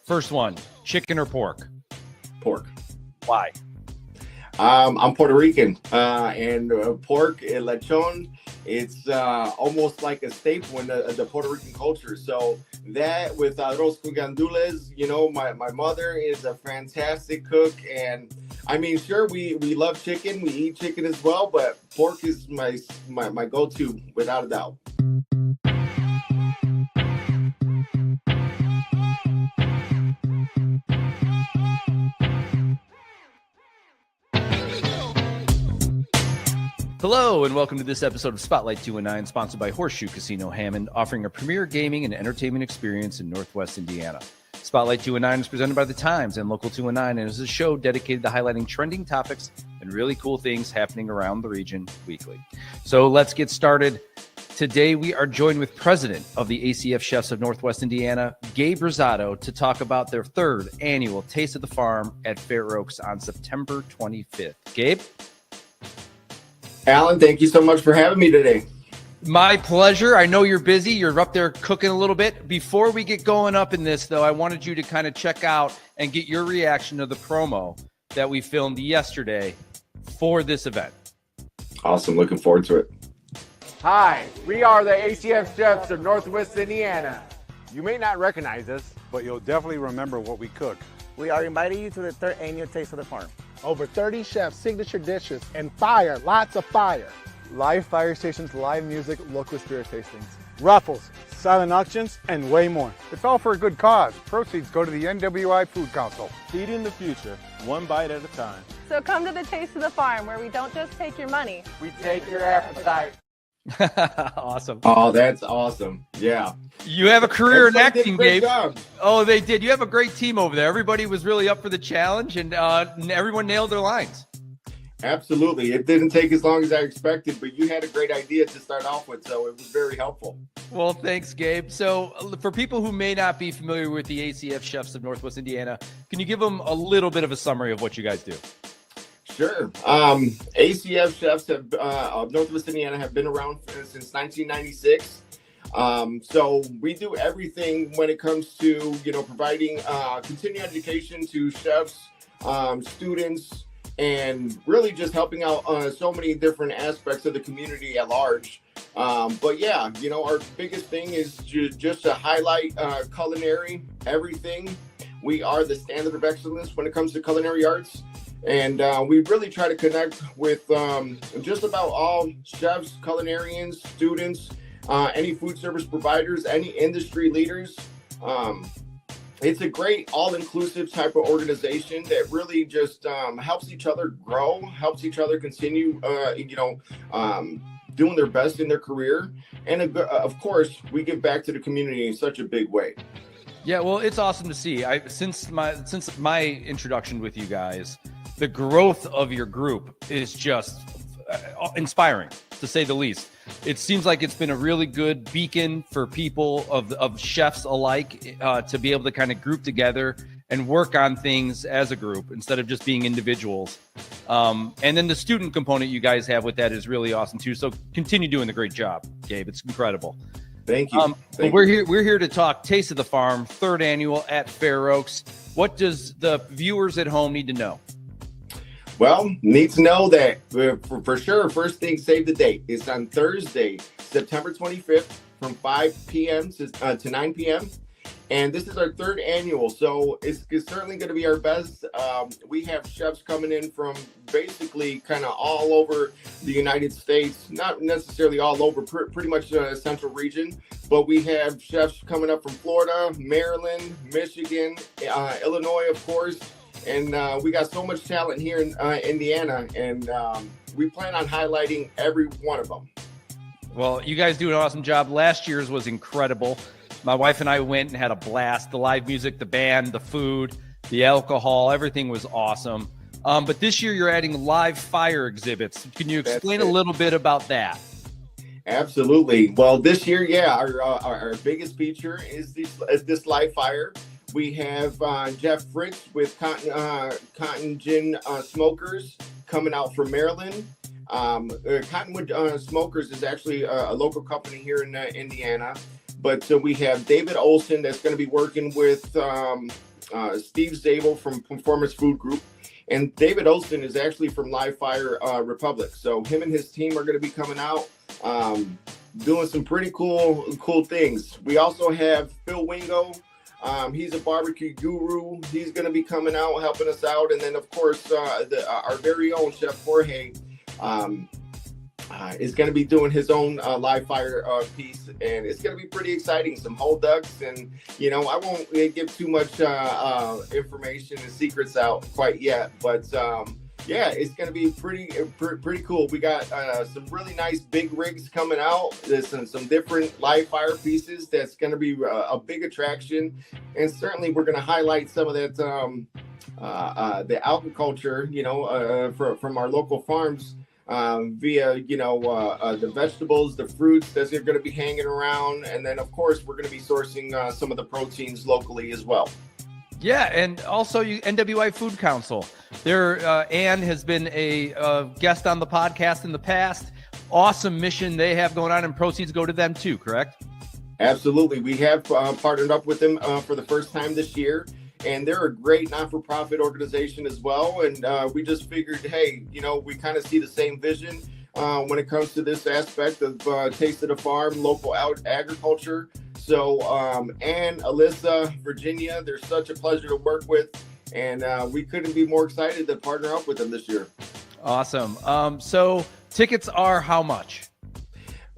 First one, chicken or pork? Pork. Why? I'm Puerto Rican, and pork, lechon, it's almost like a staple in the Puerto Rican culture. So that with arroz con gandules, my mother is a fantastic cook. And I mean, sure, we love chicken. We eat chicken as well, but pork is my go-to without a doubt. Hello, and welcome to this episode of Spotlight 219, sponsored by Horseshoe Casino Hammond, offering a premier gaming and entertainment experience in Northwest Indiana. Spotlight 219 is presented by The Times and Local 219, and is a show dedicated to highlighting trending topics and really cool things happening around the region weekly. So let's get started. Today, we are joined with President of the ACF Chefs of Northwest Indiana, Gabe Rosado, to talk about their third annual Taste of the Farm at Fair Oaks on September 25th. Gabe? Alan, thank you so much for having me today. My pleasure. I know you're busy. You're up there cooking a little bit. Before we get going up in this, though, I wanted you to kind of check out and get your reaction to the promo that we filmed yesterday for this event. Awesome. Looking forward to it. Hi, we are the ACF Chefs of Northwest Indiana. You may not recognize us, but you'll definitely remember what we cook. We are inviting you to the third annual Taste of the Farm. Over 30 chefs, signature dishes, and fire, lots of fire. Live fire stations, live music, local spirit tastings. Raffles, silent auctions, and way more. It's all for a good cause. Proceeds go to the NWI Food Council. Feeding the future, one bite at a time. So come to the Taste of the Farm, where we don't just take your money. We take your appetite. Awesome. Oh, that's awesome. Yeah. You have a career in Everybody acting, did a great Gabe. job. Oh, they did. You have a great team over there. Everybody was really up for the challenge, and everyone nailed their lines. Absolutely. It didn't take as long as I expected, but you had a great idea to start off with, so it was very helpful. Well, thanks, Gabe. So for people who may not be familiar with the ACF Chefs of Northwest Indiana, can you give them a little bit of a summary of what you guys do? Sure. ACF Chefs of Northwest Indiana have been around since 1996. So we do everything when it comes to, providing continuing education to chefs, students, and really just helping out so many different aspects of the community at large. But yeah, our biggest thing is just to highlight culinary, everything. We are the standard of excellence when it comes to culinary arts. And we really try to connect with just about all chefs, culinarians, students, any food service providers, any industry leaders. It's a great all-inclusive type of organization that really just helps each other grow, helps each other continue, doing their best in their career. And of course, we give back to the community in such a big way. Yeah, well, it's awesome to see. Since my introduction with you guys, the growth of your group is just inspiring, to say the least. It seems like it's been a really good beacon for people of chefs alike to be able to kind of group together and work on things as a group instead of just being individuals. And then the student component you guys have with that is really awesome too. So continue doing the great job, Gabe. It's incredible. Thank you. We're here to talk Taste of the Farm, third annual at Fair Oaks. What does the viewers at home need to know? Well, need to know that for sure, first thing, save the date. It's on Thursday, September 25th from 5 p.m. to 9 p.m. And this is our third annual, so it's certainly going to be our best. We have chefs coming in from basically kind of all over the United States, not necessarily all over, pretty much the central region, but we have chefs coming up from Florida, Maryland, Michigan, Illinois, of course. And we got so much talent here in Indiana, and we plan on highlighting every one of them. Well, you guys do an awesome job. Last year's was incredible. My wife and I went and had a blast. The live music, the band, the food, the alcohol, everything was awesome. But this year you're adding live fire exhibits. Can you explain a little bit about that? Absolutely. Well, this year, yeah, our biggest feature is this live fire. We have Jeff Fritz with Cotton Gin Smokers coming out from Maryland. Cottonwood Smokers is actually a local company here in Indiana. But we have David Olson that's going to be working with Steve Zabel from Performance Food Group, and David Olson is actually from Live Fire Republic. So him and his team are going to be coming out, doing some pretty cool things. We also have Phil Wingo. He's a barbecue guru. He's going to be coming out, helping us out. And then, of course, our very own Chef Jorge is going to be doing his own live fire piece. And it's going to be pretty exciting. Some whole ducks. And, you know, I won't give too much information and secrets out quite yet. But, yeah, it's going to be pretty cool. We got some really nice big rigs coming out. There's some different live fire pieces that's going to be a big attraction. And certainly we're going to highlight some of that, the agriculture, you know, from our local farms via, you know, the vegetables, the fruits that are going to be hanging around. And then, of course, we're going to be sourcing some of the proteins locally as well. Yeah, and also NWI Food Council. Ann has been a guest on the podcast in the past. Awesome mission they have going on, and proceeds go to them too, correct? Absolutely. We have partnered up with them for the first time this year, and they're a great not-for-profit organization as well. And we just figured, hey, you know, we kind of see the same vision when it comes to this aspect of Taste of the Farm, local agriculture. So, Ann, Alyssa, Virginia, they're such a pleasure to work with, and we couldn't be more excited to partner up with them this year. Awesome. So tickets are how much?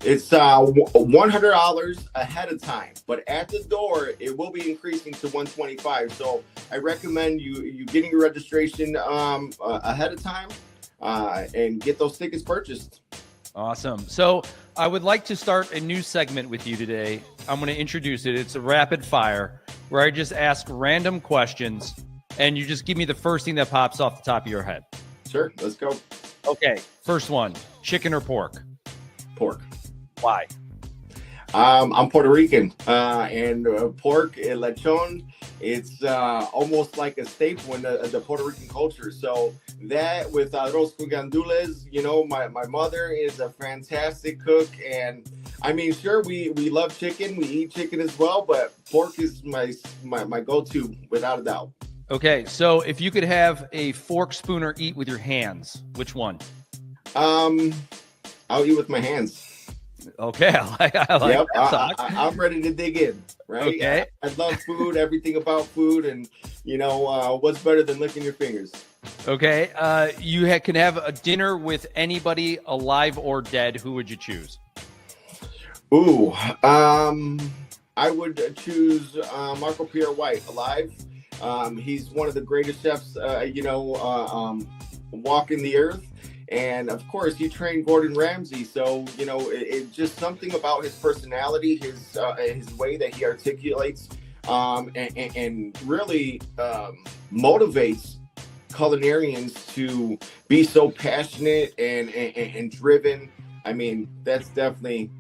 It's $100 ahead of time, but at the door, it will be increasing to $125. So I recommend you getting your registration ahead of time and get those tickets purchased. Awesome. So I would like to start a new segment with you today. I'm going to introduce it. It's a rapid fire where I just ask random questions and you just give me the first thing that pops off the top of your head. Sure. Let's go. Okay. First one, chicken or pork? Pork. Why? I'm Puerto Rican, and pork, lechon, it's almost like a staple in the Puerto Rican culture. So that with arroz con gandules, you know, my mother is a fantastic cook. And I mean, sure, we love chicken. We eat chicken as well, but pork is my go-to without a doubt. Okay. So if you could have a fork, spoon, or eat with your hands, which one? I'll eat with my hands. Okay, I like yep, that. I'm ready to dig in, right? Okay. I love food, everything about food, and, you know, what's better than licking your fingers? Okay, you can have a dinner with anybody alive or dead. Who would you choose? Ooh, I would choose Marco Pierre White, alive. He's one of the greatest chefs, walking the earth. And of course, he trained Gordon Ramsay, so you know it's just something about his personality, his way that he articulates, and really motivates culinarians to be so passionate and driven. I mean, that's definitely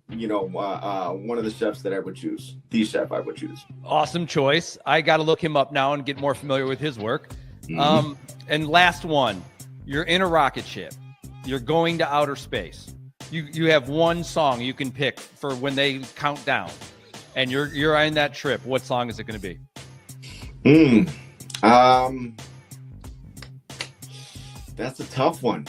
one of the chefs that I would choose. The chef I would choose. Awesome choice. I got to look him up now and get more familiar with his work. Mm-hmm. And last one. You're in a rocket ship. You're going to outer space. You have one song you can pick for when they count down, and you're on that trip. What song is it going to be? That's a tough one.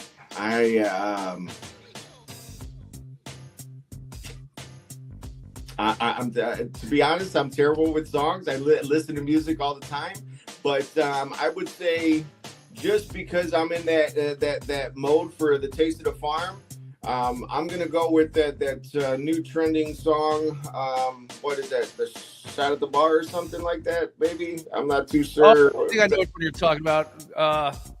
I'm to be honest, I'm terrible with songs. I listen to music all the time, but I would say, just because I'm in that mode for the Taste of the Farm, I'm gonna go with that new trending song. What is that? The Shot at the Bar or something like that? Maybe, I'm not too sure. I think I know what you're talking about.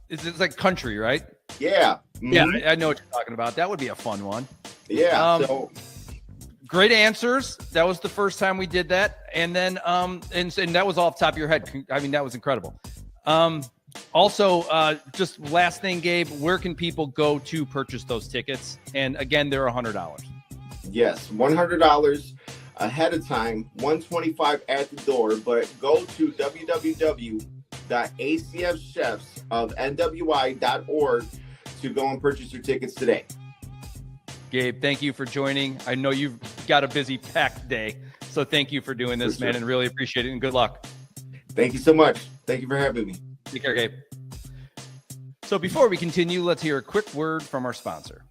It's like country, right? Yeah. Mm-hmm. Yeah, I know what you're talking about. That would be a fun one. Yeah. Great answers. That was the first time we did that, and then and that was off the top of your head. I mean, that was incredible. Also, just last thing, Gabe, where can people go to purchase those tickets? And again, they're $100. Yes, $100 ahead of time, $125 at the door. But go to www.acfchefsofnwi.org to go and purchase your tickets today. Gabe, thank you for joining. I know you've got a busy, packed day, so thank you for doing this, man, and really appreciate it. And good luck. Thank you so much. Thank you for having me. Take care, Gabe. So before we continue, let's hear a quick word from our sponsor.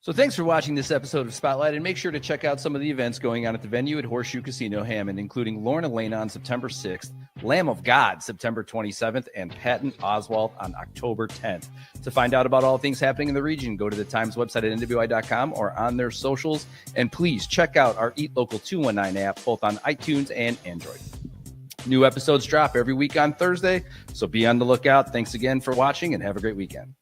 So thanks for watching this episode of Spotlight, and make sure to check out some of the events going on at the venue at Horseshoe Casino Hammond, including Lorna Lane on September 6th, Lamb of God September 27th, and Patton Oswalt on October 10th. To find out about all things happening in the region, go to the Times website at NWI.com or on their socials, and please check out our Eat Local 219 app, both on iTunes and Android. New episodes drop every week on Thursday, so be on the lookout. Thanks again for watching, and have a great weekend.